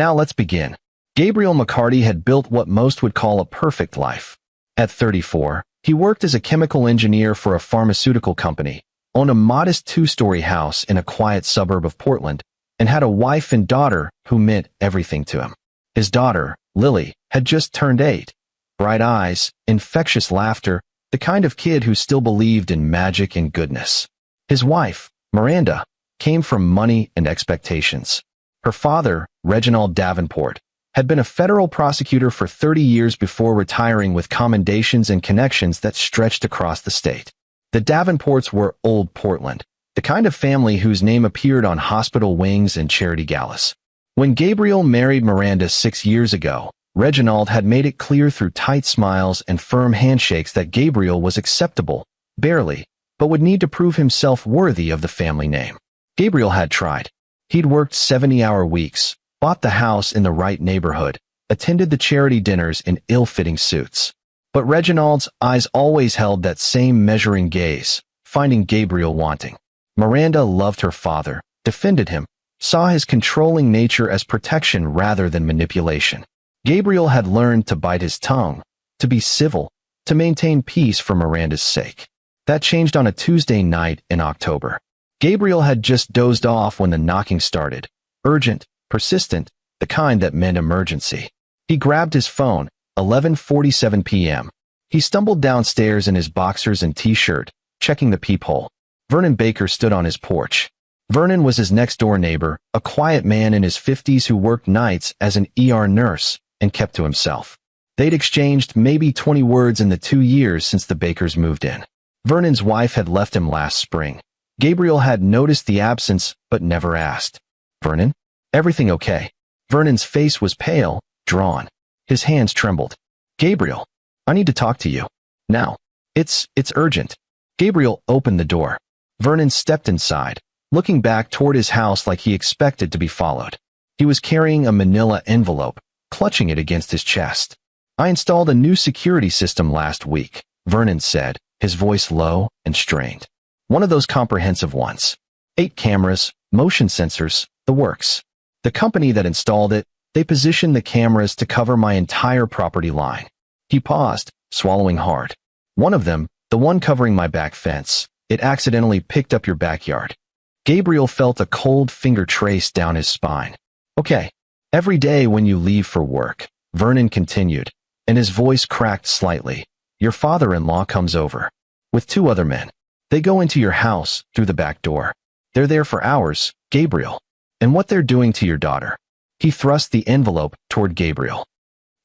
Now let's begin. Gabriel McCarty had built what most would call a perfect life. At 34, he worked as a chemical engineer for a pharmaceutical company, owned a modest two-story house in a quiet suburb of Portland, and had a wife and daughter who meant everything to him. His daughter, Lily, had just turned 8. Bright eyes, infectious laughter, the kind of kid who still believed in magic and goodness. His wife, Miranda, came from money and expectations. Her father, Reginald Davenport, had been a federal prosecutor for 30 years before retiring with commendations and connections that stretched across the state. The Davenports were old Portland, the kind of family whose name appeared on hospital wings and charity galas. When Gabriel married Miranda 6 years ago, Reginald had made it clear through tight smiles and firm handshakes that Gabriel was acceptable, barely, but would need to prove himself worthy of the family name. Gabriel had tried. He'd worked 70-hour weeks, bought the house in the right neighborhood, attended the charity dinners in ill-fitting suits. But Reginald's eyes always held that same measuring gaze, finding Gabriel wanting. Miranda loved her father, defended him, saw his controlling nature as protection rather than manipulation. Gabriel had learned to bite his tongue, to be civil, to maintain peace for Miranda's sake. That changed on a Tuesday night in October. Gabriel had just dozed off when the knocking started, urgent, persistent, the kind that meant emergency. He grabbed his phone, 11:47 p.m. He stumbled downstairs in his boxers and t-shirt, checking the peephole. Vernon Baker stood on his porch. Vernon was his next-door neighbor, a quiet man in his 50s who worked nights as an ER nurse and kept to himself. They'd exchanged maybe 20 words in the 2 years since the Bakers moved in. Vernon's wife had left him last spring. Gabriel had noticed the absence but never asked. "Vernon? Everything okay?" Vernon's face was pale, drawn. His hands trembled. "Gabriel, I need to talk to you. Now. It's urgent." Gabriel opened the door. Vernon stepped inside, looking back toward his house like he expected to be followed. He was carrying a manila envelope, clutching it against his chest. "I installed a new security system last week," Vernon said, his voice low and strained. "One of those comprehensive ones. 8 cameras, motion sensors, the works. The company that installed it, they positioned the cameras to cover my entire property line." He paused, swallowing hard. "One of them, the one covering my back fence, it accidentally picked up your backyard." Gabriel felt a cold finger trace down his spine. "Okay. Every day when you leave for work," Vernon continued, and his voice cracked slightly, "your father-in-law comes over. With 2 other men. They go into your house through the back door. They're there for hours, Gabriel. And what they're doing to your daughter." He thrust the envelope toward Gabriel.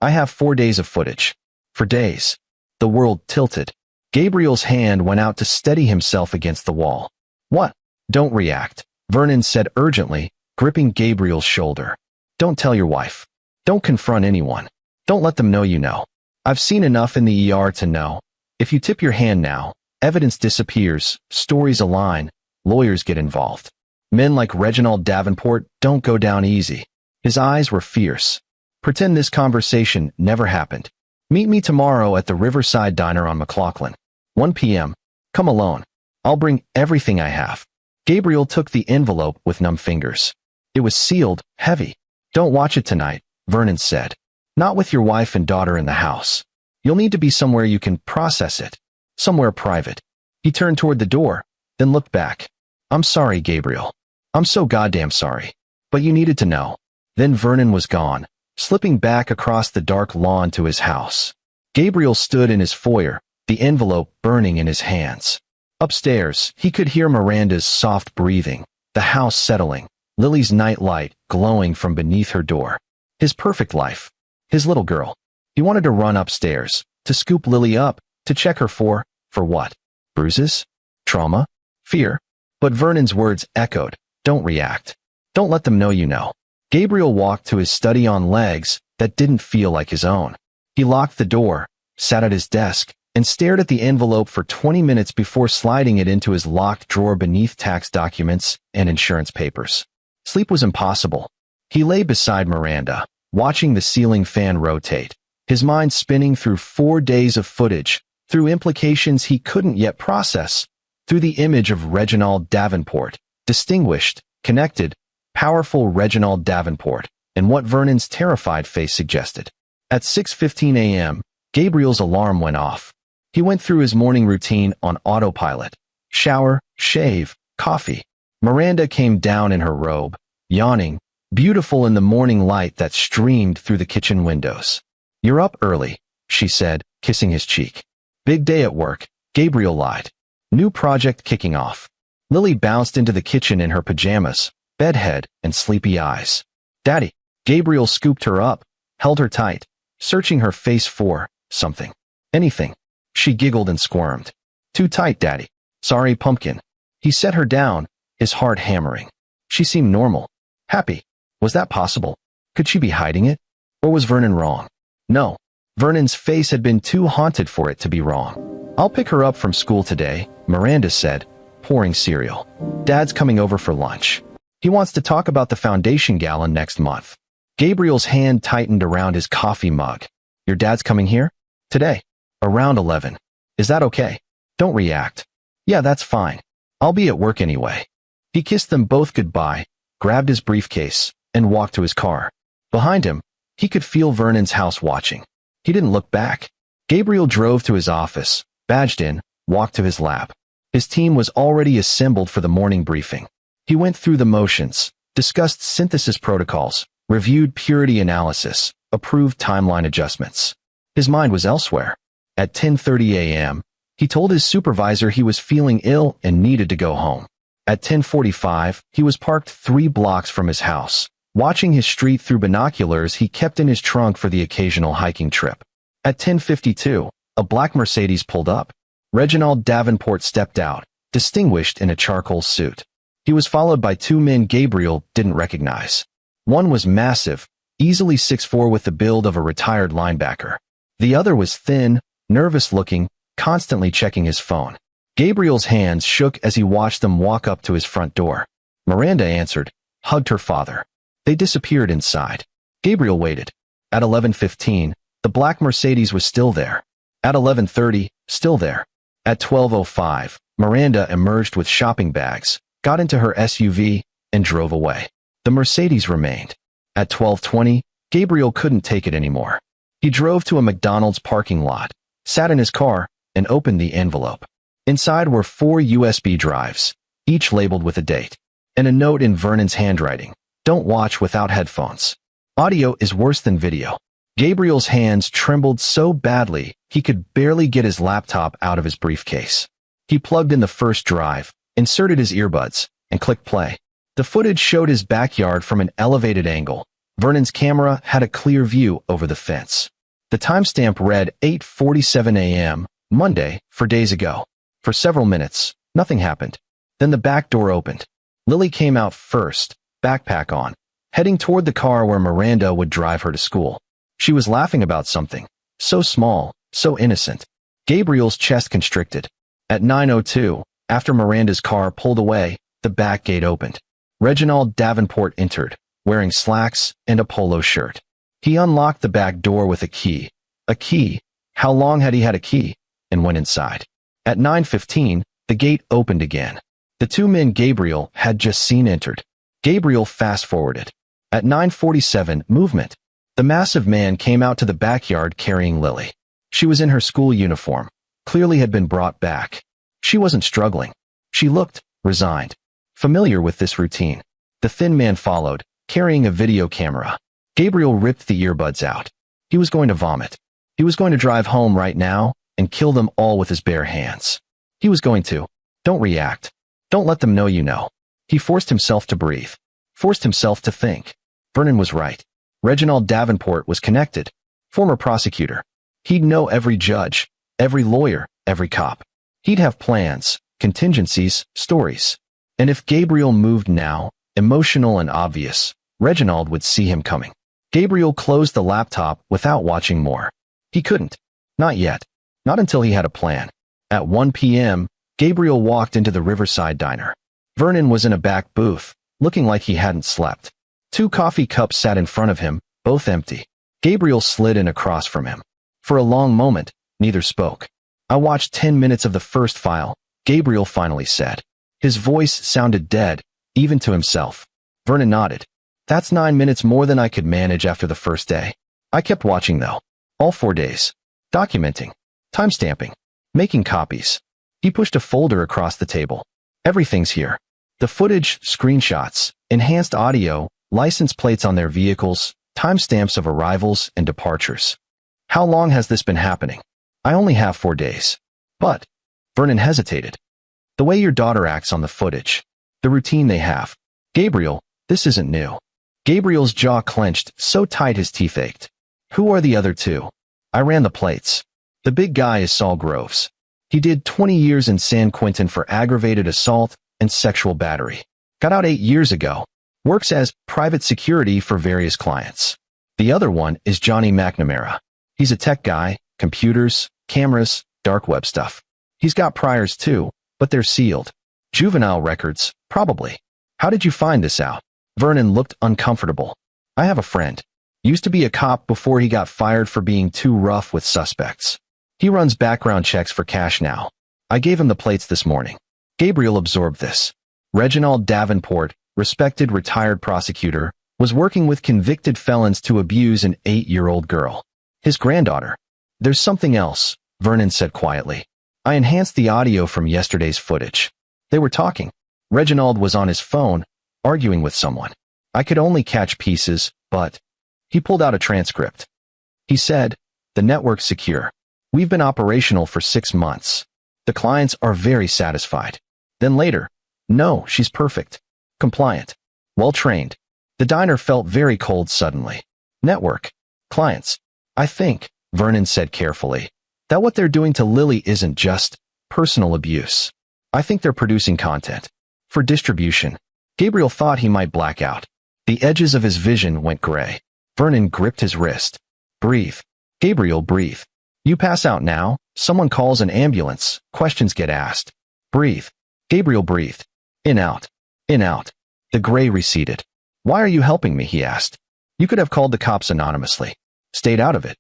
"I have 4 days of footage." For days. The world tilted. Gabriel's hand went out to steady himself against the wall. "What?" "Don't react," Vernon said urgently, gripping Gabriel's shoulder. "Don't tell your wife. Don't confront anyone. Don't let them know you know. I've seen enough in the ER to know. If you tip your hand now, evidence disappears, stories align, lawyers get involved. Men like Reginald Davenport don't go down easy." His eyes were fierce. "Pretend this conversation never happened. Meet me tomorrow at the Riverside Diner on McLaughlin. 1 p.m. Come alone. I'll bring everything I have." Gabriel took the envelope with numb fingers. It was sealed, heavy. "Don't watch it tonight," Vernon said. "Not with your wife and daughter in the house. You'll need to be somewhere you can process it. Somewhere private." He turned toward the door, then looked back. "I'm sorry, Gabriel. I'm so goddamn sorry. But you needed to know." Then Vernon was gone, slipping back across the dark lawn to his house. Gabriel stood in his foyer, the envelope burning in his hands. Upstairs, he could hear Miranda's soft breathing, the house settling, Lily's night light glowing from beneath her door. His perfect life. His little girl. He wanted to run upstairs, to scoop Lily up, to check her for what? Bruises? Trauma? Fear? But Vernon's words echoed, "Don't react. Don't let them know you know." Gabriel walked to his study on legs that didn't feel like his own. He locked the door, sat at his desk, and stared at the envelope for 20 minutes before sliding it into his locked drawer beneath tax documents and insurance papers. Sleep was impossible. He lay beside Miranda, watching the ceiling fan rotate, his mind spinning through 4 days of footage, through implications he couldn't yet process, through the image of Reginald Davenport, distinguished, connected, powerful Reginald Davenport, and what Vernon's terrified face suggested. At 6:15 a.m., Gabriel's alarm went off. He went through his morning routine on autopilot. Shower, shave, coffee. Miranda came down in her robe, yawning, beautiful in the morning light that streamed through the kitchen windows. "You're up early," she said, kissing his cheek. "Big day at work," Gabriel lied. "New project kicking off." Lily bounced into the kitchen in her pajamas, bedhead and sleepy eyes. "Daddy." Gabriel scooped her up, held her tight, searching her face for something. "Anything." She giggled and squirmed. "Too tight, Daddy." "Sorry, pumpkin." He set her down, his heart hammering. She seemed normal. Happy. Was that possible? Could she be hiding it? Or was Vernon wrong? No. Vernon's face had been too haunted for it to be wrong. "I'll pick her up from school today," Miranda said, pouring cereal. "Dad's coming over for lunch. He wants to talk about the foundation gala next month." Gabriel's hand tightened around his coffee mug. "Your dad's coming here? Today? Around 11. Is that okay? Don't react." "Yeah, that's fine. I'll be at work anyway." He kissed them both goodbye, grabbed his briefcase, and walked to his car. Behind him, he could feel Vernon's house watching. He didn't look back. Gabriel drove to his office, badged in, walked to his lab. His team was already assembled for the morning briefing. He went through the motions, discussed synthesis protocols, reviewed purity analysis, approved timeline adjustments. His mind was elsewhere. At 10:30 a.m., he told his supervisor he was feeling ill and needed to go home. At 10:45, he was parked 3 blocks from his house, watching his street through binoculars he kept in his trunk for the occasional hiking trip. At 10:52, a black Mercedes pulled up. Reginald Davenport stepped out, distinguished in a charcoal suit. He was followed by 2 men Gabriel didn't recognize. One was massive, easily 6'4" with the build of a retired linebacker. The other was thin, nervous-looking, constantly checking his phone. Gabriel's hands shook as he watched them walk up to his front door. Miranda answered, hugged her father. They disappeared inside. Gabriel waited. At 11:15, the black Mercedes was still there. At 11:30, still there. At 12:05, Miranda emerged with shopping bags, got into her SUV, and drove away. The Mercedes remained. At 12:20, Gabriel couldn't take it anymore. He drove to a McDonald's parking lot, sat in his car, and opened the envelope. Inside were 4 USB drives, each labeled with a date, and a note in Vernon's handwriting. "Don't watch without headphones. Audio is worse than video." Gabriel's hands trembled so badly he could barely get his laptop out of his briefcase. He plugged in the first drive, inserted his earbuds, and clicked play. The footage showed his backyard from an elevated angle. Vernon's camera had a clear view over the fence. The timestamp read 8:47 a.m., Monday, 4 days ago. For several minutes, nothing happened. Then the back door opened. Lily came out first, backpack on, heading toward the car where Miranda would drive her to school. She was laughing about something, so small, so innocent. Gabriel's chest constricted. At 9:02, after Miranda's car pulled away, the back gate opened. Reginald Davenport entered, wearing slacks and a polo shirt. He unlocked the back door with a key. A key. How long had he had a key? And went inside. At 9:15, the gate opened again. The 2 men Gabriel had just seen entered. Gabriel fast-forwarded. At 9:47, movement. The massive man came out to the backyard carrying Lily. She was in her school uniform, clearly had been brought back. She wasn't struggling. She looked resigned, familiar with this routine. The thin man followed, carrying a video camera. Gabriel ripped the earbuds out. He was going to vomit. He was going to drive home right now and kill them all with his bare hands. He was going to. Don't react. Don't let them know you know. He forced himself to breathe. Forced himself to think. Vernon was right. Reginald Davenport was connected. Former prosecutor. He'd know every judge, every lawyer, every cop. He'd have plans, contingencies, stories. And if Gabriel moved now, emotional and obvious, Reginald would see him coming. Gabriel closed the laptop without watching more. He couldn't. Not yet. Not until he had a plan. At 1 p.m., Gabriel walked into the Riverside Diner. Vernon was in a back booth, looking like he hadn't slept. 2 coffee cups sat in front of him, both empty. Gabriel slid in across from him. For a long moment, neither spoke. "I watched 10 minutes of the first file," Gabriel finally said. His voice sounded dead, even to himself. Vernon nodded. That's 9 minutes more than I could manage after the first day. I kept watching though. All 4 days. Documenting. Timestamping. Making copies. He pushed a folder across the table. Everything's here. The footage, screenshots, enhanced audio, license plates on their vehicles, timestamps of arrivals and departures. How long has this been happening? I only have 4 days. But, Vernon hesitated. The way your daughter acts on the footage. The routine they have. Gabriel, this isn't new. Gabriel's jaw clenched so tight his teeth ached. Who are the other two? I ran the plates. The big guy is Saul Groves. He did 20 years in San Quentin for aggravated assault and sexual battery. Got out 8 years ago. Works as private security for various clients. The other one is Johnny McNamara. He's a tech guy, computers, cameras, dark web stuff. He's got priors too, but they're sealed. Juvenile records, probably. How did you find this out? Vernon looked uncomfortable. I have a friend. Used to be a cop before he got fired for being too rough with suspects. He runs background checks for cash now. I gave him the plates this morning. Gabriel absorbed this. Reginald Davenport, respected retired prosecutor, was working with convicted felons to abuse an 8-year-old girl. His granddaughter. There's something else, Vernon said quietly. I enhanced the audio from yesterday's footage. They were talking. Reginald was on his phone, arguing with someone. I could only catch pieces, but... He pulled out a transcript. He said, the network's secure. We've been operational for 6 months. The clients are very satisfied. Then later, no, she's perfect. Compliant. Well-trained. The diner felt very cold suddenly. Network. Clients. I think, Vernon said carefully, that what they're doing to Lily isn't just personal abuse. I think they're producing content. For distribution. Gabriel thought he might black out. The edges of his vision went gray. Vernon gripped his wrist. Breathe. Gabriel, breathe. You pass out now, someone calls an ambulance, questions get asked. Breathe. Gabriel breathed. In, out. In, out. The gray receded. Why are you helping me, he asked. You could have called the cops anonymously. Stayed out of it.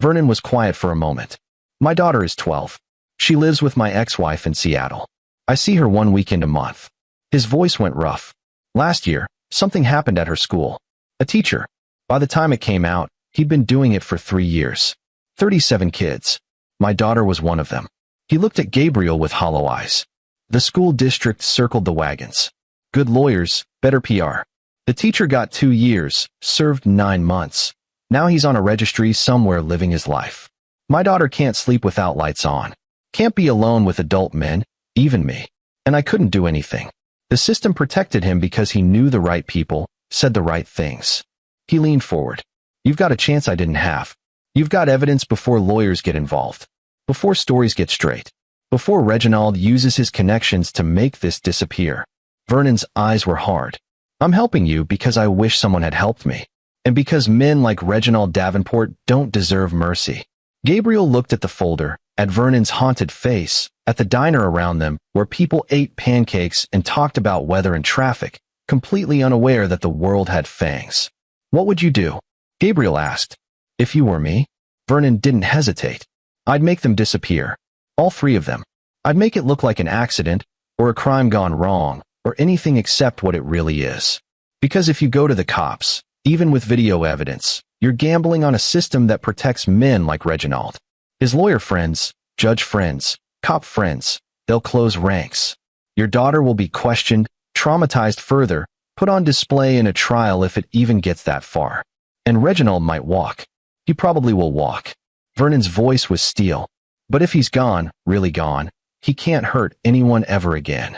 Vernon was quiet for a moment. My daughter is 12. She lives with my ex-wife in Seattle. I see her 1 weekend a month. His voice went rough. Last year, something happened at her school. A teacher. By the time it came out, he'd been doing it for 3 years. 37 kids. My daughter was one of them. He looked at Gabriel with hollow eyes. The school district circled the wagons. Good lawyers, better PR. The teacher got 2 years, served 9 months. Now he's on a registry somewhere living his life. My daughter can't sleep without lights on. Can't be alone with adult men, even me. And I couldn't do anything. The system protected him because he knew the right people, said the right things. He leaned forward. You've got a chance I didn't have. You've got evidence before lawyers get involved. Before stories get straight. Before Reginald uses his connections to make this disappear. Vernon's eyes were hard. I'm helping you because I wish someone had helped me. And because men like Reginald Davenport don't deserve mercy. Gabriel looked at the folder, at Vernon's haunted face, at the diner around them, where people ate pancakes and talked about weather and traffic, completely unaware that the world had fangs. What would you do? Gabriel asked. If you were me? Vernon didn't hesitate. I'd make them disappear. All 3 of them. I'd make it look like an accident, or a crime gone wrong, or anything except what it really is. Because if you go to the cops, even with video evidence, you're gambling on a system that protects men like Reginald. His lawyer friends, judge friends, cop friends, they'll close ranks. Your daughter will be questioned, traumatized further, put on display in a trial if it even gets that far. And Reginald might walk. He probably will walk. Vernon's voice was steel. But if he's gone, really gone, he can't hurt anyone ever again.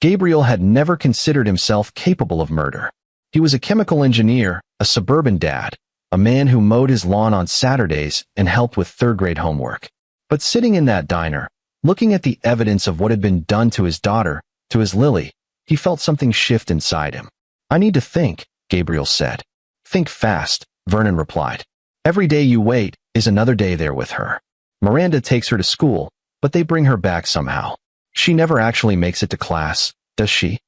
Gabriel had never considered himself capable of murder. He was a chemical engineer, a suburban dad, a man who mowed his lawn on Saturdays and helped with third-grade homework. But sitting in that diner, looking at the evidence of what had been done to his daughter, to his Lily, he felt something shift inside him. I need to think, Gabriel said. Think fast, Vernon replied. Every day you wait is another day there with her. Miranda takes her to school, but they bring her back somehow. She never actually makes it to class, does she?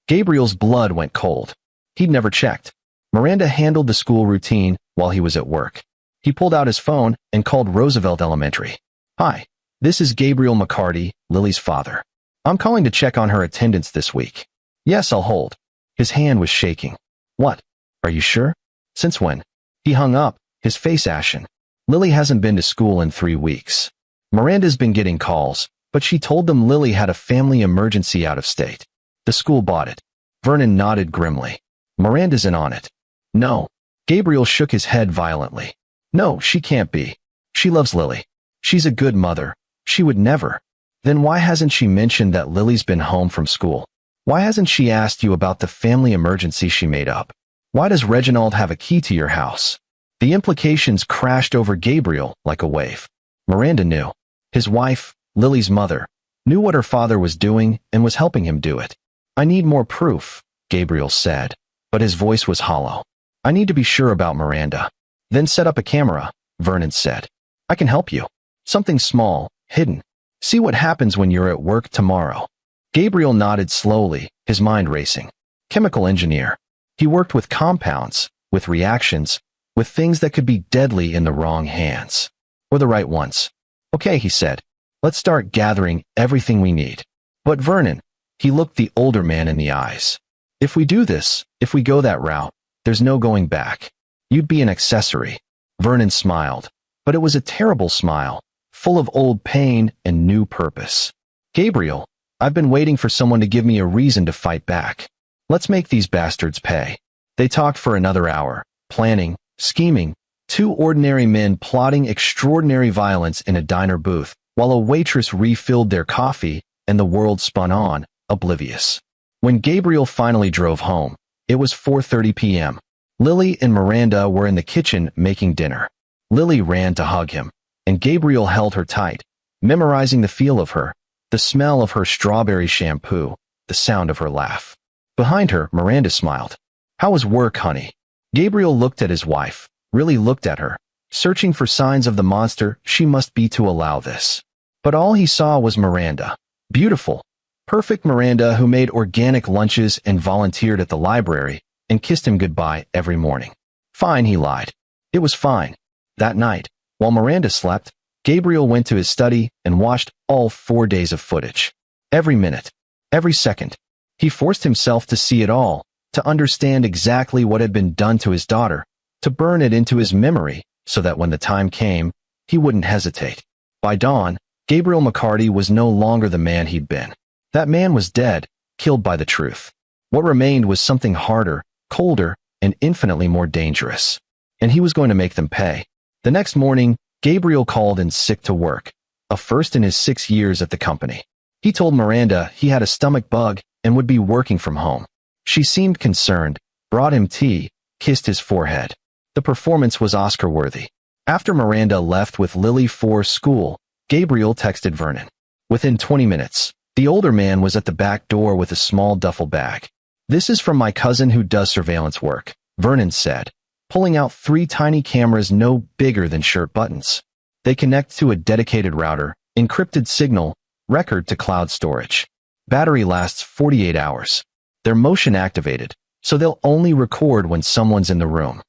Gabriel's blood went cold. He'd never checked. Miranda handled the school routine while he was at work. He pulled out his phone and called Roosevelt Elementary. Hi, this is Gabriel McCarty, Lily's father. I'm calling to check on her attendance this week. Yes, I'll hold. His hand was shaking. What? Are you sure? Since when? He hung up, his face ashen. Lily hasn't been to school in 3 weeks. Miranda's been getting calls, but she told them Lily had a family emergency out of state. The school bought it. Vernon nodded grimly. Miranda's in on it. No. Gabriel shook his head violently. No, she can't be. She loves Lily. She's a good mother. She would never. Then why hasn't she mentioned that Lily's been home from school? Why hasn't she asked you about the family emergency she made up? Why does Reginald have a key to your house? The implications crashed over Gabriel like a wave. Miranda knew. His wife, Lily's mother, knew what her father was doing and was helping him do it. I need more proof, Gabriel said, but his voice was hollow. I need to be sure about Miranda. Then set up a camera, Vernon said. I can help you. Something small, hidden. See what happens when you're at work tomorrow. Gabriel nodded slowly, his mind racing. Chemical engineer. He worked with compounds, with reactions, with things that could be deadly in the wrong hands. Or the right ones. Okay, he said. Let's start gathering everything we need. But Vernon, he looked the older man in the eyes. If we do this, if we go that route, there's no going back. You'd be an accessory. Vernon smiled, but it was a terrible smile, full of old pain and new purpose. Gabriel, I've been waiting for someone to give me a reason to fight back. Let's make these bastards pay. They talked for another hour, planning, scheming, two ordinary men plotting extraordinary violence in a diner booth, while a waitress refilled their coffee and the world spun on, oblivious. When Gabriel finally drove home, it was 4:30 p.m. Lily and Miranda were in the kitchen making dinner. Lily ran to hug him, and Gabriel held her tight, memorizing the feel of her, the smell of her strawberry shampoo, the sound of her laugh. Behind her, Miranda smiled. How was work, honey? Gabriel looked at his wife, really looked at her, searching for signs of the monster she must be to allow this. But all he saw was Miranda. Beautiful, perfect Miranda who made organic lunches and volunteered at the library and kissed him goodbye every morning. Fine, he lied. It was fine. That night, while Miranda slept, Gabriel went to his study and watched all 4 days of footage. Every minute, every second. He forced himself to see it all, to understand exactly what had been done to his daughter, to burn it into his memory so that when the time came, he wouldn't hesitate. By dawn, Gabriel McCarty was no longer the man he'd been. That man was dead, killed by the truth. What remained was something harder, colder, and infinitely more dangerous. And he was going to make them pay. The next morning, Gabriel called in sick to work, a first in his 6 years at the company. He told Miranda he had a stomach bug and would be working from home. She seemed concerned, brought him tea, kissed his forehead. The performance was Oscar-worthy. After Miranda left with Lily for school, Gabriel texted Vernon. Within 20 minutes, the older man was at the back door with a small duffel bag. This is from my cousin who does surveillance work, Vernon said, pulling out 3 tiny cameras no bigger than shirt buttons. They connect to a dedicated router, encrypted signal, record to cloud storage. Battery lasts 48 hours. They're motion activated, so they'll only record when someone's in the room.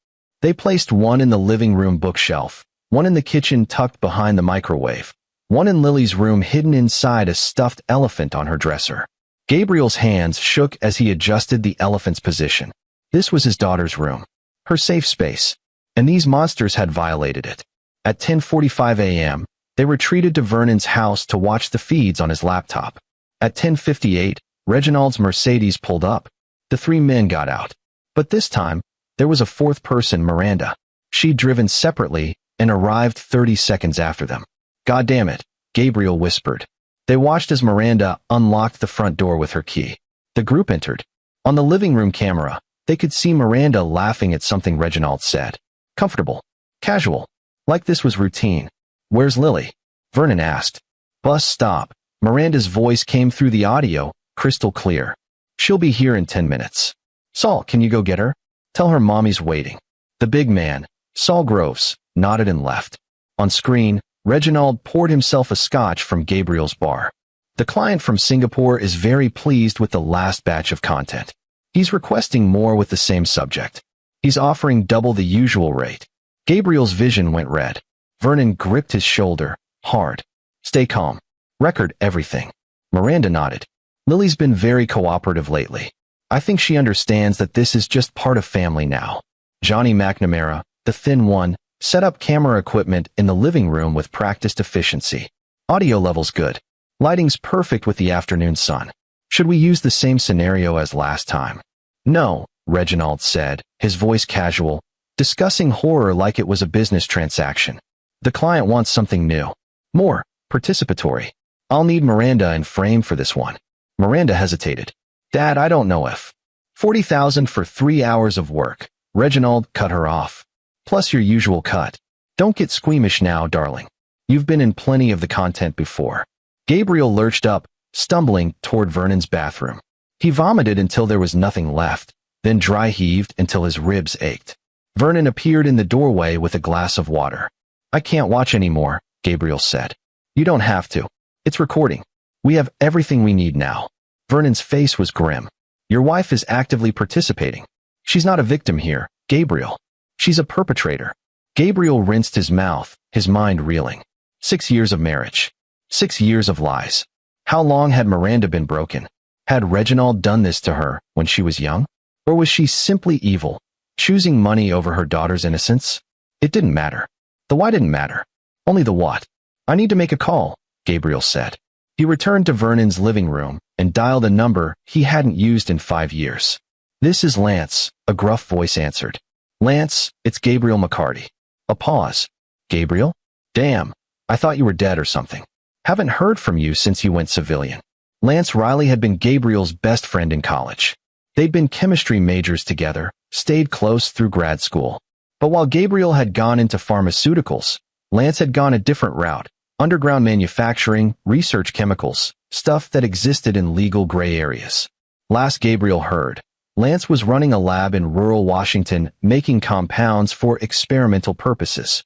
They placed one in the living room bookshelf, one in the kitchen tucked behind the microwave, one in Lily's room hidden inside a stuffed elephant on her dresser. Gabriel's hands shook as he adjusted the elephant's position. This was his daughter's room, her safe space, and these monsters had violated it. At 10:45 a.m., they retreated to Vernon's house to watch the feeds on his laptop. At 10:58, Reginald's Mercedes pulled up. The 3 men got out. But this time, there was a 4th person, Miranda. She'd driven separately and arrived 30 seconds after them. God damn it, Gabriel whispered. They watched as Miranda unlocked the front door with her key. The group entered. On the living room camera, they could see Miranda laughing at something Reginald said. Comfortable. Casual. Like this was routine. Where's Lily? Vernon asked. Bus stop. Miranda's voice came through the audio, crystal clear. She'll be here in 10 minutes. Saul, can you go get her? Tell her mommy's waiting. The big man, Saul Groves, nodded and left. On screen, Reginald poured himself a scotch from Gabriel's bar. The client from Singapore is very pleased with the last batch of content. He's requesting more with the same subject. He's offering double the usual rate. Gabriel's vision went red. Vernon gripped his shoulder, hard. Stay calm. Record everything. Miranda nodded. Lily's been very cooperative lately. I think she understands that this is just part of family now. Johnny McNamara, the thin one, set up camera equipment in the living room with practiced efficiency. Audio level's good. Lighting's perfect with the afternoon sun. Should we use the same scenario as last time? No, Reginald said, his voice casual, discussing horror like it was a business transaction. The client wants something new. More participatory. I'll need Miranda in frame for this one. Miranda hesitated. Dad, I don't know if. 40,000 for 3 hours of work. Reginald cut her off. Plus your usual cut. Don't get squeamish now, darling. You've been in plenty of the content before. Gabriel lurched up, stumbling toward Vernon's bathroom. He vomited until there was nothing left, then dry heaved until his ribs ached. Vernon appeared in the doorway with a glass of water. I can't watch anymore, Gabriel said. You don't have to. It's recording. We have everything we need now. Vernon's face was grim. Your wife is actively participating. She's not a victim here, Gabriel. She's a perpetrator. Gabriel rinsed his mouth, his mind reeling. 6 years of marriage. 6 years of lies. How long had Miranda been broken? Had Reginald done this to her when she was young? Or was she simply evil, choosing money over her daughter's innocence? It didn't matter. The why didn't matter. Only the what. I need to make a call, Gabriel said. He returned to Vernon's living room and dialed a number he hadn't used in 5 years. This is Lance, a gruff voice answered. Lance, it's Gabriel McCarty. A pause. Gabriel? Damn, I thought you were dead or something. Haven't heard from you since you went civilian. Lance Riley had been Gabriel's best friend in college. They'd been chemistry majors together, stayed close through grad school. But while Gabriel had gone into pharmaceuticals, Lance had gone a different route. Underground manufacturing, research chemicals, stuff that existed in legal gray areas. Last Gabriel heard, Lance was running a lab in rural Washington making compounds for experimental purposes.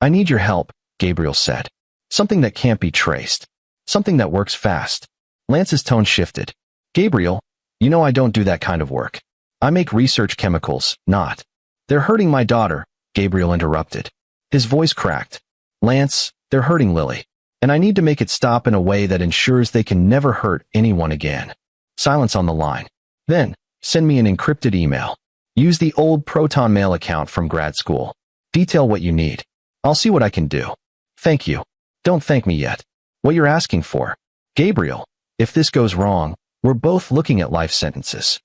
I need your help, Gabriel said. Something that can't be traced. Something that works fast. Lance's tone shifted. Gabriel, you know I don't do that kind of work. I make research chemicals, not. They're hurting my daughter, Gabriel interrupted. His voice cracked. Lance, they're hurting Lily. And I need to make it stop in a way that ensures they can never hurt anyone again. Silence on the line. Then, send me an encrypted email. Use the old Proton Mail account from grad school. Detail what you need. I'll see what I can do. Thank you. Don't thank me yet. What you're asking for. Gabriel, if this goes wrong, we're both looking at life sentences.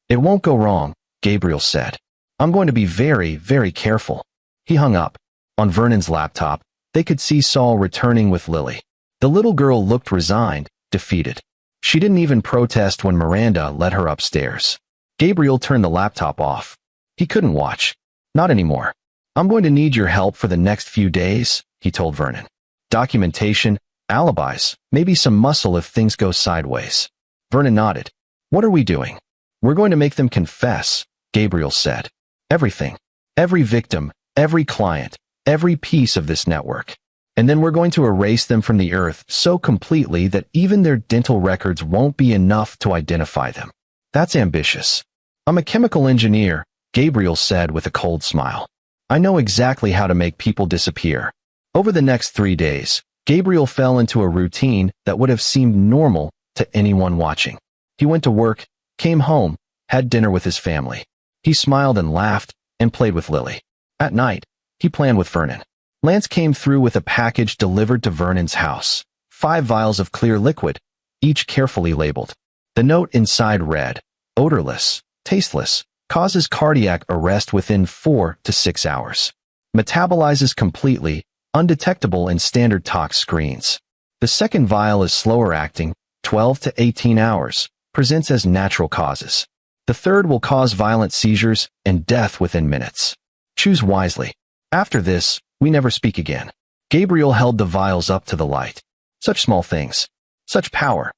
It won't go wrong, Gabriel said. I'm going to be very, very careful. He hung up. On Vernon's laptop, they could see Saul returning with Lily. The little girl looked resigned, defeated. She didn't even protest when Miranda led her upstairs. Gabriel turned the laptop off. He couldn't watch. Not anymore. I'm going to need your help for the next few days, he told Vernon. Documentation, alibis, maybe some muscle if things go sideways. Vernon nodded. What are we doing? We're going to make them confess, Gabriel said. Everything. Every victim, every client, every piece of this network. And then we're going to erase them from the earth so completely that even their dental records won't be enough to identify them. That's ambitious. I'm a chemical engineer, Gabriel said with a cold smile. I know exactly how to make people disappear. Over the next 3 days, Gabriel fell into a routine that would have seemed normal to anyone watching. He went to work, came home, had dinner with his family. He smiled and laughed and played with Lily. At night, he planned with Vernon. Lance came through with a package delivered to Vernon's house. 5 vials of clear liquid, each carefully labeled. The note inside read, odorless, tasteless, causes cardiac arrest within 4 to 6 hours. Metabolizes completely, undetectable in standard tox screens. The second vial is slower acting, 12 to 18 hours, presents as natural causes. The third will cause violent seizures and death within minutes. Choose wisely. After this, we never speak again. Gabriel held the vials up to the light. Such small things. Such power.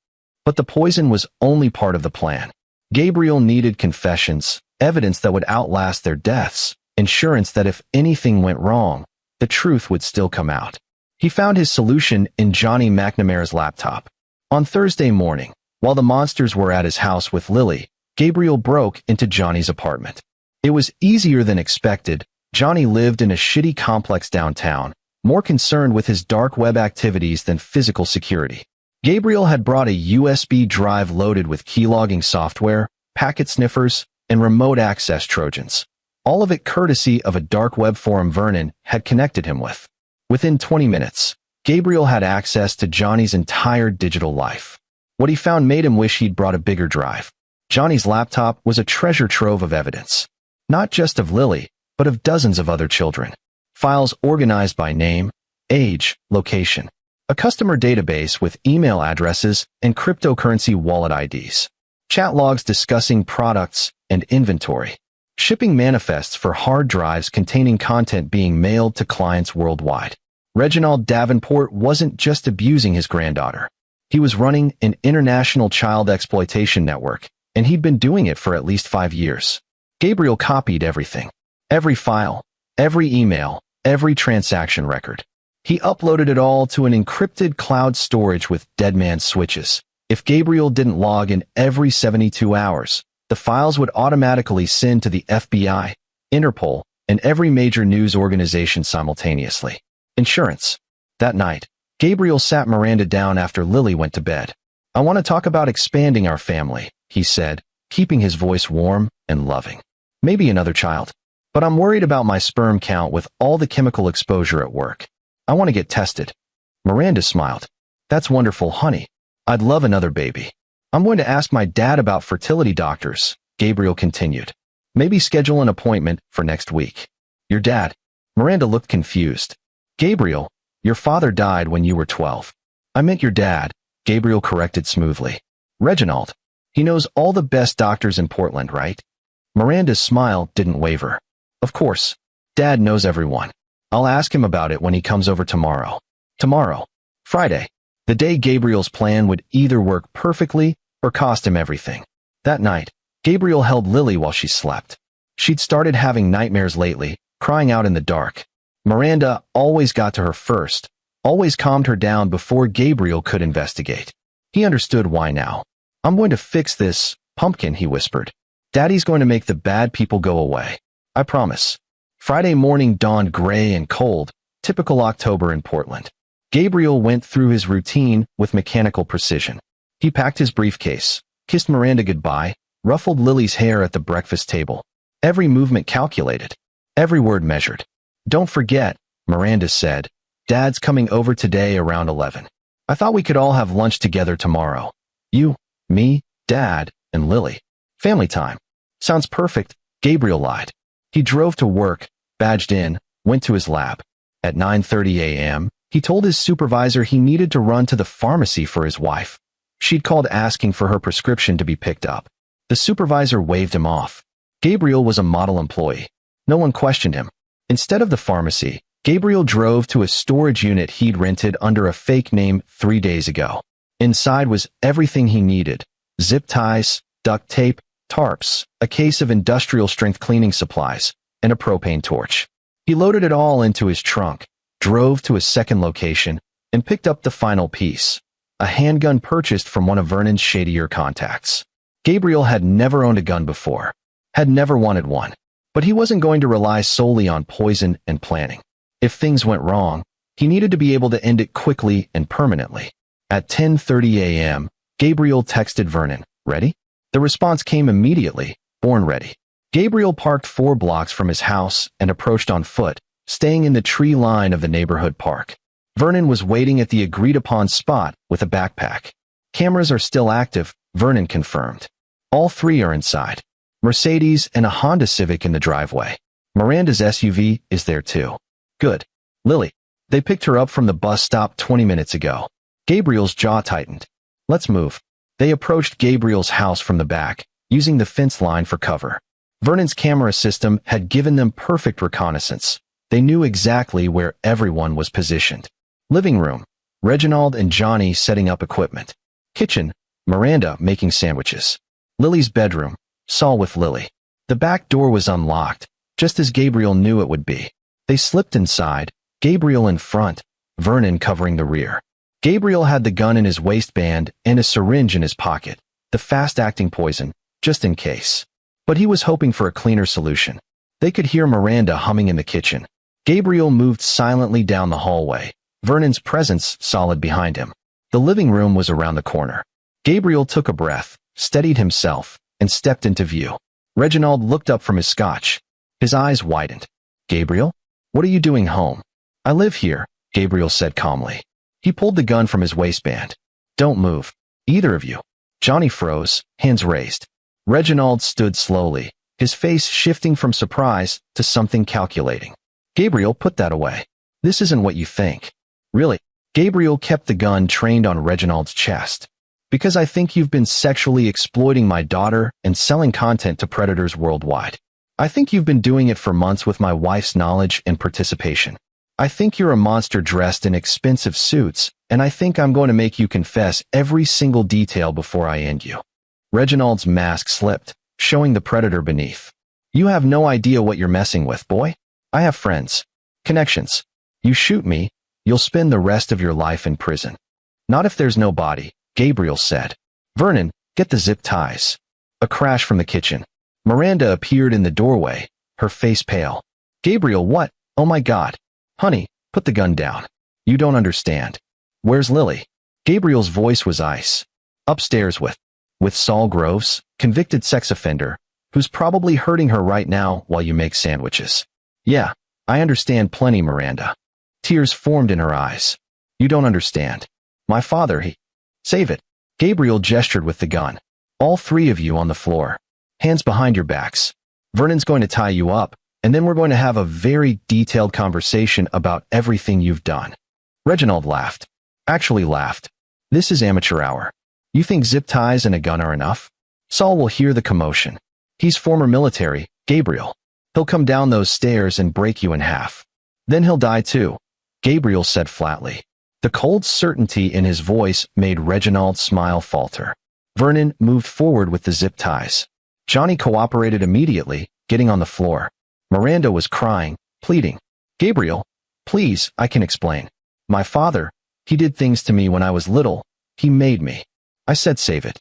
But the poison was only part of the plan. Gabriel needed confessions, evidence that would outlast their deaths, insurance that if anything went wrong, the truth would still come out. He found his solution in Johnny McNamara's laptop. On Thursday morning, while the monsters were at his house with Lily, Gabriel broke into Johnny's apartment. It was easier than expected. Johnny lived in a shitty complex downtown, more concerned with his dark web activities than physical security. Gabriel had brought a USB drive loaded with keylogging software, packet sniffers, and remote access Trojans. All of it courtesy of a dark web forum Vernon had connected him with. Within 20 minutes, Gabriel had access to Johnny's entire digital life. What he found made him wish he'd brought a bigger drive. Johnny's laptop was a treasure trove of evidence. Not just of Lily, but of dozens of other children. Files organized by name, age, location. A customer database with email addresses and cryptocurrency wallet IDs. Chat logs discussing products and inventory. Shipping manifests for hard drives containing content being mailed to clients worldwide. Reginald Davenport wasn't just abusing his granddaughter. He was running an international child exploitation network, and he'd been doing it for at least 5 years. Gabriel copied everything. Every file, every email, every transaction record. He uploaded it all to an encrypted cloud storage with deadman switches. If Gabriel didn't log in every 72 hours, the files would automatically send to the FBI, Interpol, and every major news organization simultaneously. Insurance. That night, Gabriel sat Miranda down after Lily went to bed. "I want to talk about expanding our family," he said, keeping his voice warm and loving. "Maybe another child. But I'm worried about my sperm count with all the chemical exposure at work. I want to get tested." Miranda smiled. "That's wonderful, honey. I'd love another baby. I'm going to ask my dad about fertility doctors," Gabriel continued. "Maybe schedule an appointment for next week." "Your dad?" Miranda looked confused. "Gabriel, your father died when you were 12. "I meant your dad," Gabriel corrected smoothly. "Reginald. He knows all the best doctors in Portland, right?" Miranda's smile didn't waver. "Of course. Dad knows everyone. I'll ask him about it when he comes over tomorrow." Tomorrow. Friday. The day Gabriel's plan would either work perfectly or cost him everything. That night, Gabriel held Lily while she slept. She'd started having nightmares lately, crying out in the dark. Miranda always got to her first, always calmed her down before Gabriel could investigate. He understood why now. "I'm going to fix this, pumpkin," he whispered. "Daddy's going to make the bad people go away. I promise." Friday morning dawned gray and cold, typical October in Portland. Gabriel went through his routine with mechanical precision. He packed his briefcase, kissed Miranda goodbye, ruffled Lily's hair at the breakfast table. Every movement calculated, every word measured. "Don't forget," Miranda said, "Dad's coming over today around 11. I thought we could all have lunch together tomorrow. You, me, Dad, and Lily. Family time." "Sounds perfect," Gabriel lied. He drove to work, badged in, went to his lab. At 9:30 a.m., he told his supervisor he needed to run to the pharmacy for his wife. She'd called asking for her prescription to be picked up. The supervisor waved him off. Gabriel was a model employee. No one questioned him. Instead of the pharmacy, Gabriel drove to a storage unit he'd rented under a fake name 3 days ago. Inside was everything he needed: zip ties, duct tape, tarps, a case of industrial-strength cleaning supplies, and a propane torch. He loaded it all into his trunk, drove to a second location, and picked up the final piece: a handgun purchased from one of Vernon's shadier contacts. Gabriel had never owned a gun before, had never wanted one, but he wasn't going to rely solely on poison and planning. If things went wrong, he needed to be able to end it quickly and permanently. At 10:30 a.m., Gabriel texted Vernon, "Ready?" The response came immediately, "Born ready." Gabriel parked 4 blocks from his house and approached on foot, staying in the tree line of the neighborhood park. Vernon was waiting at the agreed-upon spot with a backpack. "Cameras are still active," Vernon confirmed. "All 3 are inside. Mercedes and a Honda Civic in the driveway. Miranda's SUV is there too." "Good. Lily." They picked her up from the bus stop 20 minutes ago. Gabriel's jaw tightened. "Let's move." They approached Gabriel's house from the back, using the fence line for cover. Vernon's camera system had given them perfect reconnaissance. They knew exactly where everyone was positioned. Living room: Reginald and Johnny setting up equipment. Kitchen: Miranda making sandwiches. Lily's bedroom: Saul with Lily. The back door was unlocked, just as Gabriel knew it would be. They slipped inside, Gabriel in front, Vernon covering the rear. Gabriel had the gun in his waistband and a syringe in his pocket, the fast-acting poison, just in case. But he was hoping for a cleaner solution. They could hear Miranda humming in the kitchen. Gabriel moved silently down the hallway, Vernon's presence solid behind him. The living room was around the corner. Gabriel took a breath, steadied himself, and stepped into view. Reginald looked up from his scotch. His eyes widened. Gabriel? What are you doing home? I live here, Gabriel said calmly. He pulled the gun from his waistband. Don't move. Either of you. Johnny froze, hands raised. Reginald stood slowly, his face shifting from surprise to something calculating. Gabriel, put that away. This isn't what you think. Really? Gabriel kept the gun trained on Reginald's chest. Because I think you've been sexually exploiting my daughter and selling content to predators worldwide. I think you've been doing it for months with my wife's knowledge and participation. I think you're a monster dressed in expensive suits, and I think I'm going to make you confess every single detail before I end you. Reginald's mask slipped, showing the predator beneath. You have no idea what you're messing with, boy. I have friends. Connections. You shoot me, you'll spend the rest of your life in prison. Not if there's no body, Gabriel said. Vernon, get the zip ties. A crash from the kitchen. Miranda appeared in the doorway, her face pale. Gabriel, what? Oh my God. Honey, put the gun down. You don't understand. Where's Lily? Gabriel's voice was ice. Upstairs with Saul Groves, convicted sex offender, who's probably hurting her right now while you make sandwiches. Yeah, I understand plenty, Miranda. Tears formed in her eyes. You don't understand. My father, he... Save it. Gabriel gestured with the gun. All three of you on the floor. Hands behind your backs. Vernon's going to tie you up, and then we're going to have a very detailed conversation about everything you've done. Reginald laughed. Actually laughed. This is amateur hour. You think zip ties and a gun are enough? Saul will hear the commotion. He's former military, Gabriel. He'll come down those stairs and break you in half. Then he'll die too, Gabriel said flatly. The cold certainty in his voice made Reginald's smile falter. Vernon moved forward with the zip ties. Johnny cooperated immediately, getting on the floor. Miranda was crying, pleading. Gabriel, please, I can explain. My father, he did things to me when I was little. He made me. I said save it.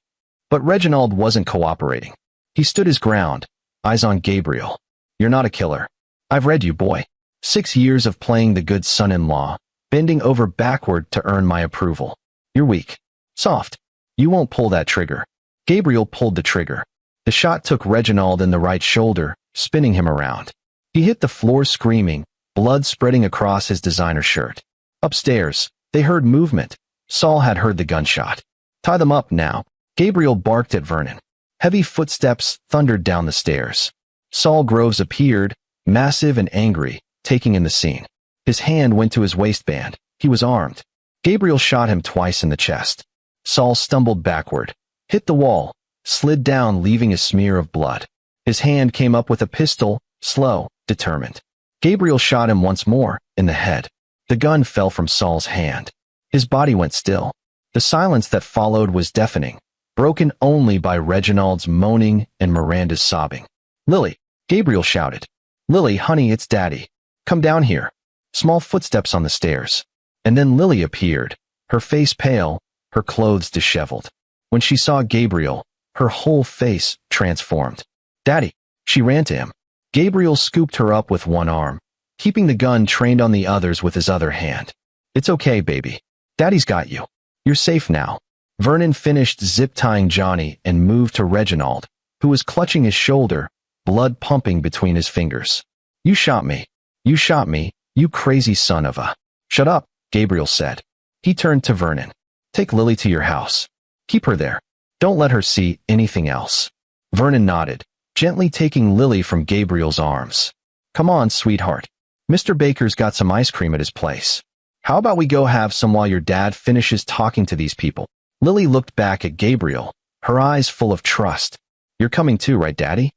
But Reginald wasn't cooperating. He stood his ground, eyes on Gabriel. You're not a killer. I've read you, boy. 6 years of playing the good son-in-law, bending over backward to earn my approval. You're weak. Soft. You won't pull that trigger. Gabriel pulled the trigger. The shot took Reginald in the right shoulder, spinning him around. He hit the floor screaming, blood spreading across his designer shirt. Upstairs, they heard movement. Saul had heard the gunshot. Tie them up now. Gabriel barked at Vernon. Heavy footsteps thundered down the stairs. Saul Groves appeared, massive and angry, taking in the scene. His hand went to his waistband. He was armed. Gabriel shot him twice in the chest. Saul stumbled backward, hit the wall, slid down leaving a smear of blood. His hand came up with a pistol, slow, determined. Gabriel shot him once more, in the head. The gun fell from Saul's hand. His body went still. The silence that followed was deafening, broken only by Reginald's moaning and Miranda's sobbing. Lily, Gabriel shouted. Lily, honey, it's Daddy. Come down here. Small footsteps on the stairs. And then Lily appeared, her face pale, her clothes disheveled. When she saw Gabriel, her whole face transformed. Daddy, she ran to him. Gabriel scooped her up with one arm, keeping the gun trained on the others with his other hand. It's okay, baby. Daddy's got you. You're safe now. Vernon finished zip-tying Johnny and moved to Reginald, who was clutching his shoulder, blood pumping between his fingers. You shot me. You shot me, you crazy son of a... Shut up, Gabriel said. He turned to Vernon. Take Lily to your house. Keep her there. Don't let her see anything else. Vernon nodded, gently taking Lily from Gabriel's arms. Come on, sweetheart. Mr. Baker's got some ice cream at his place. How about we go have some while your dad finishes talking to these people? Lily looked back at Gabriel, her eyes full of trust. You're coming too, right, Daddy?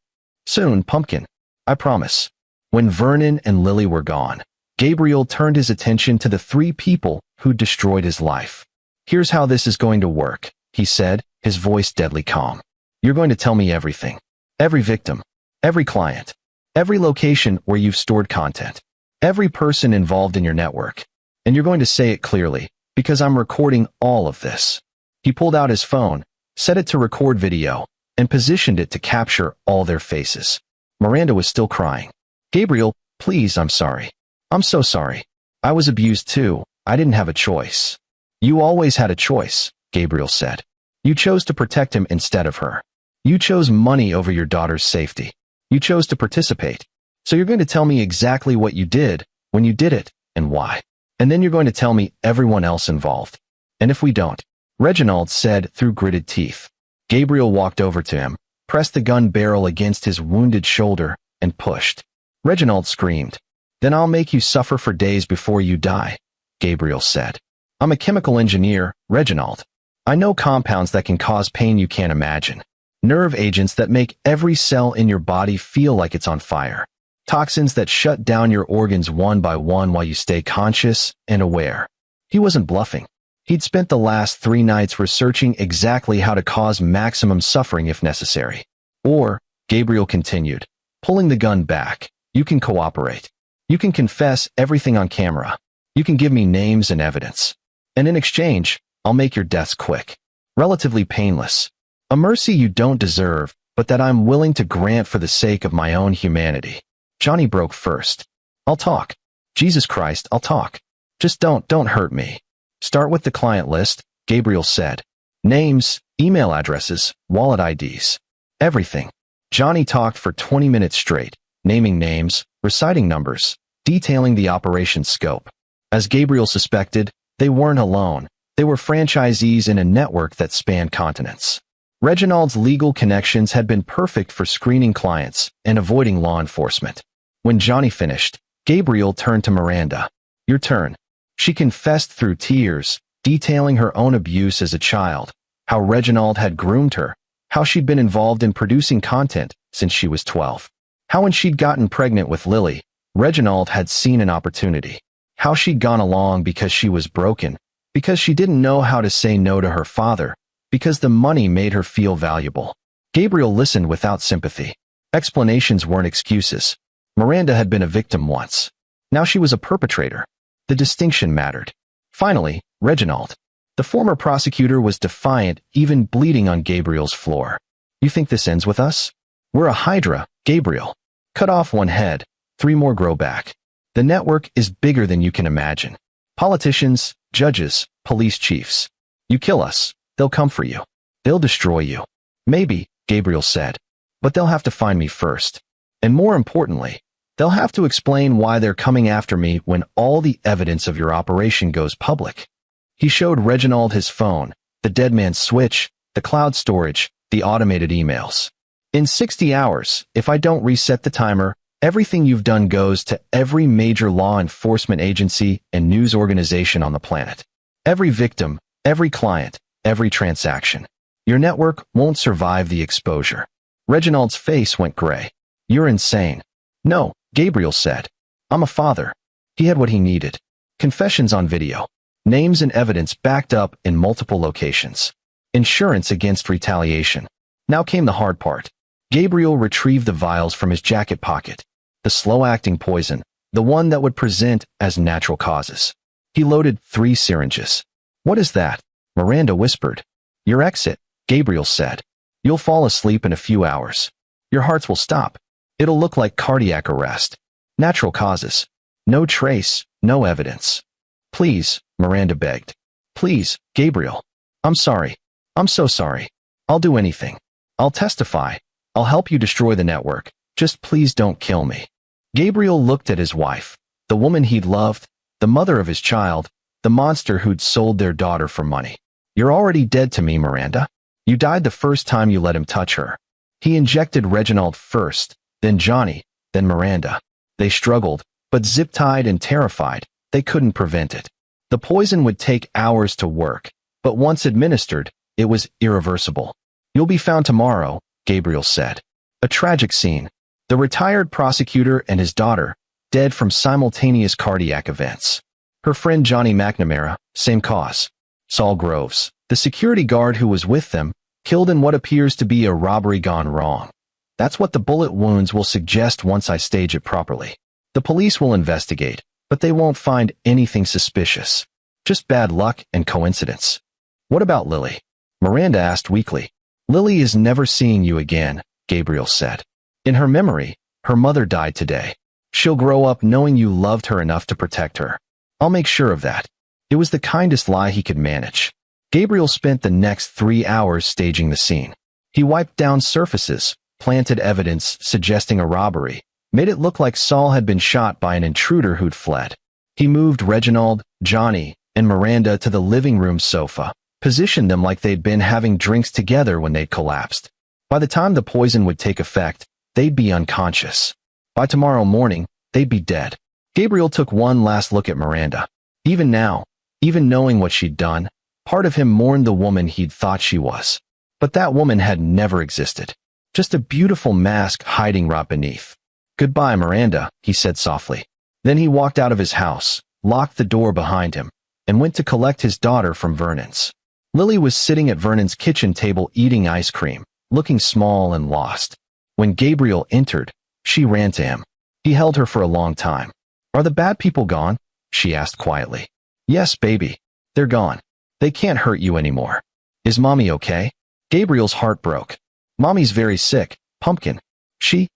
Soon, pumpkin. I promise. When Vernon and Lily were gone, Gabriel turned his attention to the 3 people who destroyed his life. Here's how this is going to work, he said, his voice deadly calm. You're going to tell me everything. Every victim. Every client. Every location where you've stored content. Every person involved in your network. And you're going to say it clearly, because I'm recording all of this. He pulled out his phone, set it to record video, and positioned it to capture all their faces. Miranda was still crying. Gabriel, please, I'm sorry. I'm so sorry. I was abused too. I didn't have a choice. You always had a choice, Gabriel said. You chose to protect him instead of her. You chose money over your daughter's safety. You chose to participate. So you're going to tell me exactly what you did, when you did it, and why. And then you're going to tell me everyone else involved. And if we don't, Reginald said through gritted teeth. Gabriel walked over to him, pressed the gun barrel against his wounded shoulder, and pushed. Reginald screamed. Then I'll make you suffer for days before you die, Gabriel said. I'm a chemical engineer, Reginald. I know compounds that can cause pain you can't imagine. Nerve agents that make every cell in your body feel like it's on fire. Toxins that shut down your organs one by one while you stay conscious and aware. He wasn't bluffing. He'd spent the last 3 nights researching exactly how to cause maximum suffering if necessary. Or, Gabriel continued, pulling the gun back, you can cooperate. You can confess everything on camera. You can give me names and evidence. And in exchange, I'll make your deaths quick. Relatively painless. A mercy you don't deserve, but that I'm willing to grant for the sake of my own humanity. Johnny broke first. I'll talk. Jesus Christ, I'll talk. Just don't hurt me. Start with the client list, Gabriel said. Names, email addresses, wallet IDs. Everything. Johnny talked for 20 minutes straight, naming names, reciting numbers, detailing the operation's scope. As Gabriel suspected, they weren't alone. They were franchisees in a network that spanned continents. Reginald's legal connections had been perfect for screening clients and avoiding law enforcement. When Johnny finished, Gabriel turned to Miranda. Your turn. She confessed through tears, detailing her own abuse as a child, how Reginald had groomed her, how she'd been involved in producing content since she was 12, how when she'd gotten pregnant with Lily, Reginald had seen an opportunity, how she'd gone along because she was broken, because she didn't know how to say no to her father, because the money made her feel valuable. Gabriel listened without sympathy. Explanations weren't excuses. Miranda had been a victim once. Now she was a perpetrator. The distinction mattered. Finally, Reginald. The former prosecutor was defiant, even bleeding on Gabriel's floor. You think this ends with us? We're a hydra, Gabriel. Cut off one head, 3 more grow back. The network is bigger than you can imagine. Politicians, judges, police chiefs. You kill us, they'll come for you. They'll destroy you. Maybe, Gabriel said. But they'll have to find me first. And more importantly, they'll have to explain why they're coming after me when all the evidence of your operation goes public. He showed Reginald his phone, the dead man's switch, the cloud storage, the automated emails. In 60 hours, if I don't reset the timer, everything you've done goes to every major law enforcement agency and news organization on the planet. Every victim, every client, every transaction. Your network won't survive the exposure. Reginald's face went gray. You're insane. No, Gabriel said. I'm a father. He had what he needed. Confessions on video. Names and evidence backed up in multiple locations. Insurance against retaliation. Now came the hard part. Gabriel retrieved the vials from his jacket pocket. The slow-acting poison, the one that would present as natural causes. He loaded 3 syringes. What is that? Miranda whispered. Your exit, Gabriel said. You'll fall asleep in a few hours. Your hearts will stop. It'll look like cardiac arrest. Natural causes. No trace, no evidence. Please, Miranda begged. Please, Gabriel. I'm sorry. I'm so sorry. I'll do anything. I'll testify. I'll help you destroy the network. Just please don't kill me. Gabriel looked at his wife, the woman he'd loved, the mother of his child, the monster who'd sold their daughter for money. You're already dead to me, Miranda. You died the first time you let him touch her. He injected Reginald first, then Johnny, then Miranda. They struggled, but zip-tied and terrified, they couldn't prevent it. The poison would take hours to work, but once administered, it was irreversible. You'll be found tomorrow, Gabriel said. A tragic scene. The retired prosecutor and his daughter, dead from simultaneous cardiac events. Her friend Johnny McNamara, same cause. Saul Groves, the security guard who was with them, killed in what appears to be a robbery gone wrong. That's what the bullet wounds will suggest once I stage it properly. The police will investigate, but they won't find anything suspicious. Just bad luck and coincidence. What about Lily? Miranda asked weakly. Lily is never seeing you again, Gabriel said. In her memory, her mother died today. She'll grow up knowing you loved her enough to protect her. I'll make sure of that. It was the kindest lie he could manage. Gabriel spent the next 3 hours staging the scene. He wiped down surfaces, planted evidence suggesting a robbery, made it look like Saul had been shot by an intruder who'd fled. He moved Reginald, Johnny, and Miranda to the living room sofa, positioned them like they'd been having drinks together when they'd collapsed. By the time the poison would take effect, they'd be unconscious. By tomorrow morning, they'd be dead. Gabriel took one last look at Miranda. Even now, even knowing what she'd done, part of him mourned the woman he'd thought she was. But that woman had never existed. Just a beautiful mask hiding right beneath. "Goodbye, Miranda," he said softly. Then he walked out of his house, locked the door behind him, and went to collect his daughter from Vernon's. Lily was sitting at Vernon's kitchen table eating ice cream, looking small and lost. When Gabriel entered, she ran to him. He held her for a long time. "Are the bad people gone?" she asked quietly. "Yes, baby. They're gone. They can't hurt you anymore. Is Mommy okay?" Gabriel's heart broke. "Mommy's very sick, Pumpkin. She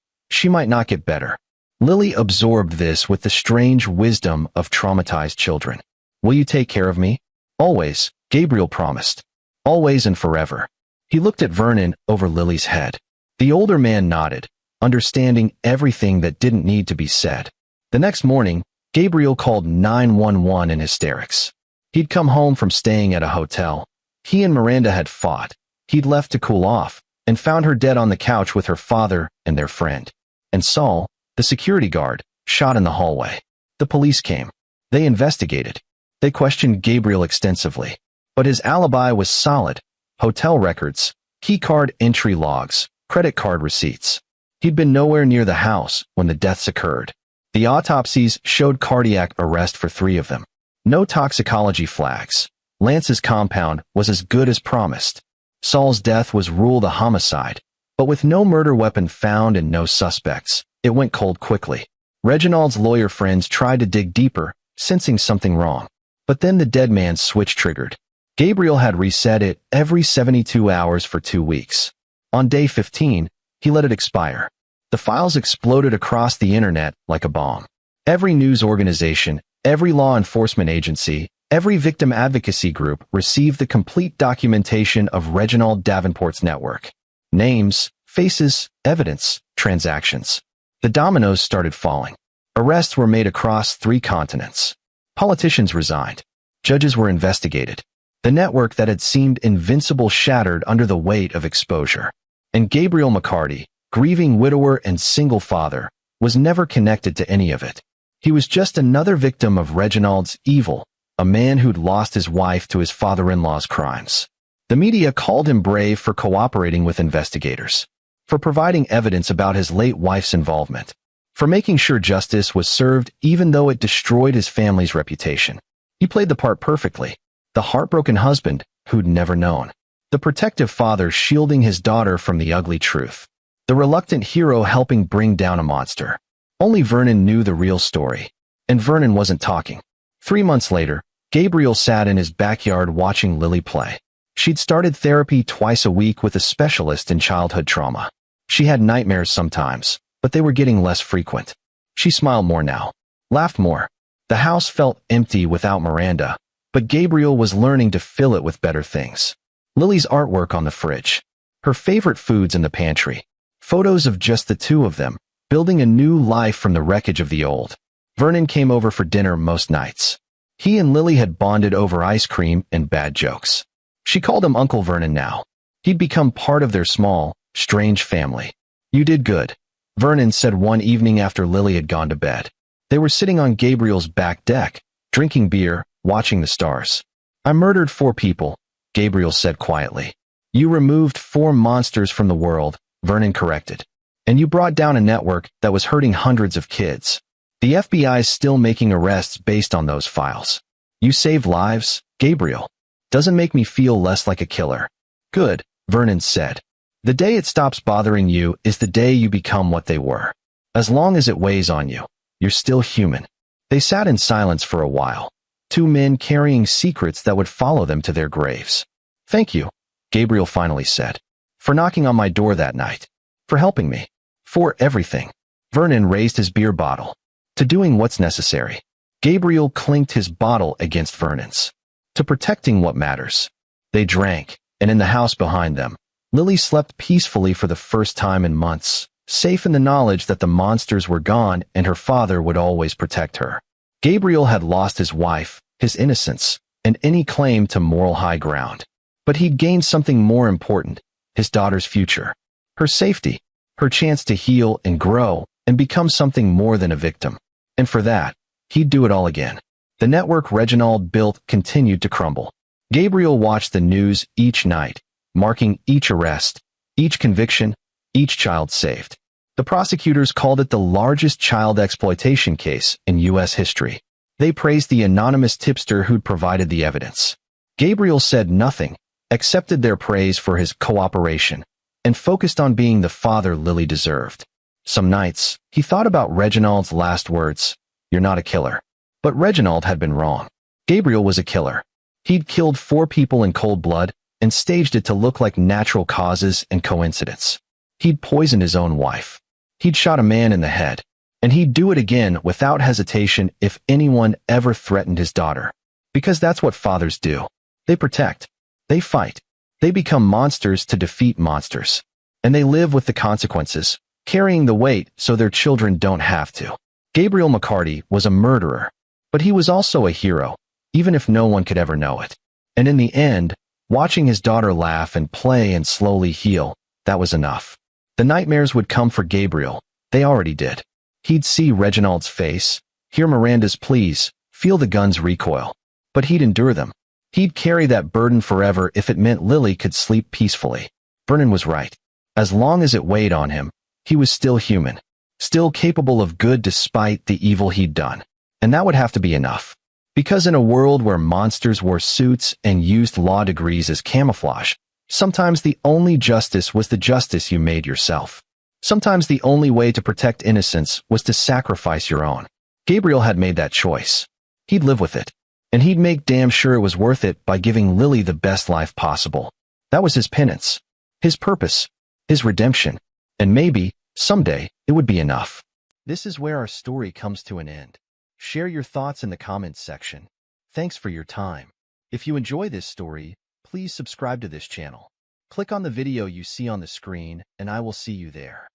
might not get better." Lily absorbed this with the strange wisdom of traumatized children. "Will you take care of me?" "Always," Gabriel promised. "Always and forever." He looked at Vernon over Lily's head. The older man nodded, understanding everything that didn't need to be said. The next morning, Gabriel called 911 in hysterics. He'd come home from staying at a hotel. He and Miranda had fought. He'd left to cool off, and found her dead on the couch with her father and their friend. And Saul, the security guard, shot in the hallway. The police came. They investigated. They questioned Gabriel extensively. But his alibi was solid. Hotel records, keycard entry logs, credit card receipts. He'd been nowhere near the house when the deaths occurred. The autopsies showed cardiac arrest for 3 of them. No toxicology flags. Lance's compound was as good as promised. Saul's death was ruled a homicide, but with no murder weapon found and no suspects, it went cold quickly. Reginald's lawyer friends tried to dig deeper, sensing something wrong. But then the dead man's switch triggered. Gabriel had reset it every 72 hours for 2 weeks. On day 15, he let it expire. The files exploded across the internet like a bomb. Every news organization, every law enforcement agency, every victim advocacy group received the complete documentation of Reginald Davenport's network. Names, faces, evidence, transactions. The dominoes started falling. Arrests were made across 3 continents. Politicians resigned. Judges were investigated. The network that had seemed invincible shattered under the weight of exposure. And Gabriel McCarty, grieving widower and single father, was never connected to any of it. He was just another victim of Reginald's evil, a man who'd lost his wife to his father-in-law's crimes. The media called him brave for cooperating with investigators, for providing evidence about his late wife's involvement, for making sure justice was served even though it destroyed his family's reputation. He played the part perfectly, the heartbroken husband who'd never known, the protective father shielding his daughter from the ugly truth, the reluctant hero helping bring down a monster. Only Vernon knew the real story, and Vernon wasn't talking. 3 months later, Gabriel sat in his backyard watching Lily play. She'd started therapy twice a week with a specialist in childhood trauma. She had nightmares sometimes, but they were getting less frequent. She smiled more now, laughed more. The house felt empty without Miranda, but Gabriel was learning to fill it with better things. Lily's artwork on the fridge, her favorite foods in the pantry, photos of just the 2 of them, building a new life from the wreckage of the old. Vernon came over for dinner most nights. He and Lily had bonded over ice cream and bad jokes. She called him Uncle Vernon now. He'd become part of their small, strange family. "You did good," Vernon said one evening after Lily had gone to bed. They were sitting on Gabriel's back deck, drinking beer, watching the stars. "I murdered 4 people," Gabriel said quietly. "You removed 4 monsters from the world," Vernon corrected. "And you brought down a network that was hurting hundreds of kids. The FBI's still making arrests based on those files. You saved lives, Gabriel. Doesn't make me feel less like a killer." "Good," Vernon said. "The day it stops bothering you is the day you become what they were. As long as it weighs on you, you're still human." They sat in silence for a while, 2 men carrying secrets that would follow them to their graves. "Thank you," Gabriel finally said, "for knocking on my door that night, for helping me, for everything." Vernon raised his beer bottle. "To doing what's necessary." Gabriel clinked his bottle against Vernon's. "To protecting what matters." They drank, and in the house behind them, Lily slept peacefully for the first time in months, safe in the knowledge that the monsters were gone and her father would always protect her. Gabriel had lost his wife, his innocence, and any claim to moral high ground. But he'd gained something more important, his daughter's future, her safety, her chance to heal and grow and become something more than a victim. And for that, he'd do it all again. The network Reginald built continued to crumble. Gabriel watched the news each night, marking each arrest, each conviction, each child saved. The prosecutors called it the largest child exploitation case in U.S. history. They praised the anonymous tipster who'd provided the evidence. Gabriel said nothing, accepted their praise for his cooperation, and focused on being the father Lily deserved. Some nights, he thought about Reginald's last words, "You're not a killer." But Reginald had been wrong. Gabriel was a killer. He'd killed 4 people in cold blood and staged it to look like natural causes and coincidence. He'd poisoned his own wife. He'd shot a man in the head. And he'd do it again without hesitation if anyone ever threatened his daughter. Because that's what fathers do. They protect. They fight. They become monsters to defeat monsters. And they live with the consequences, carrying the weight so their children don't have to. Gabriel McCarty was a murderer, but he was also a hero, even if no one could ever know it. And in the end, watching his daughter laugh and play and slowly heal, that was enough. The nightmares would come for Gabriel. They already did. He'd see Reginald's face, hear Miranda's pleas, feel the gun's recoil. But he'd endure them. He'd carry that burden forever if it meant Lily could sleep peacefully. Vernon was right. As long as it weighed on him, he was still human, still capable of good despite the evil he'd done. And that would have to be enough. Because in a world where monsters wore suits and used law degrees as camouflage, sometimes the only justice was the justice you made yourself. Sometimes the only way to protect innocence was to sacrifice your own. Gabriel had made that choice. He'd live with it. And he'd make damn sure it was worth it by giving Lily the best life possible. That was his penance, his purpose, his redemption. And maybe, someday, it would be enough. This is where our story comes to an end. Share your thoughts in the comments section. Thanks for your time. If you enjoy this story, please subscribe to this channel. Click on the video you see on the screen, and I will see you there.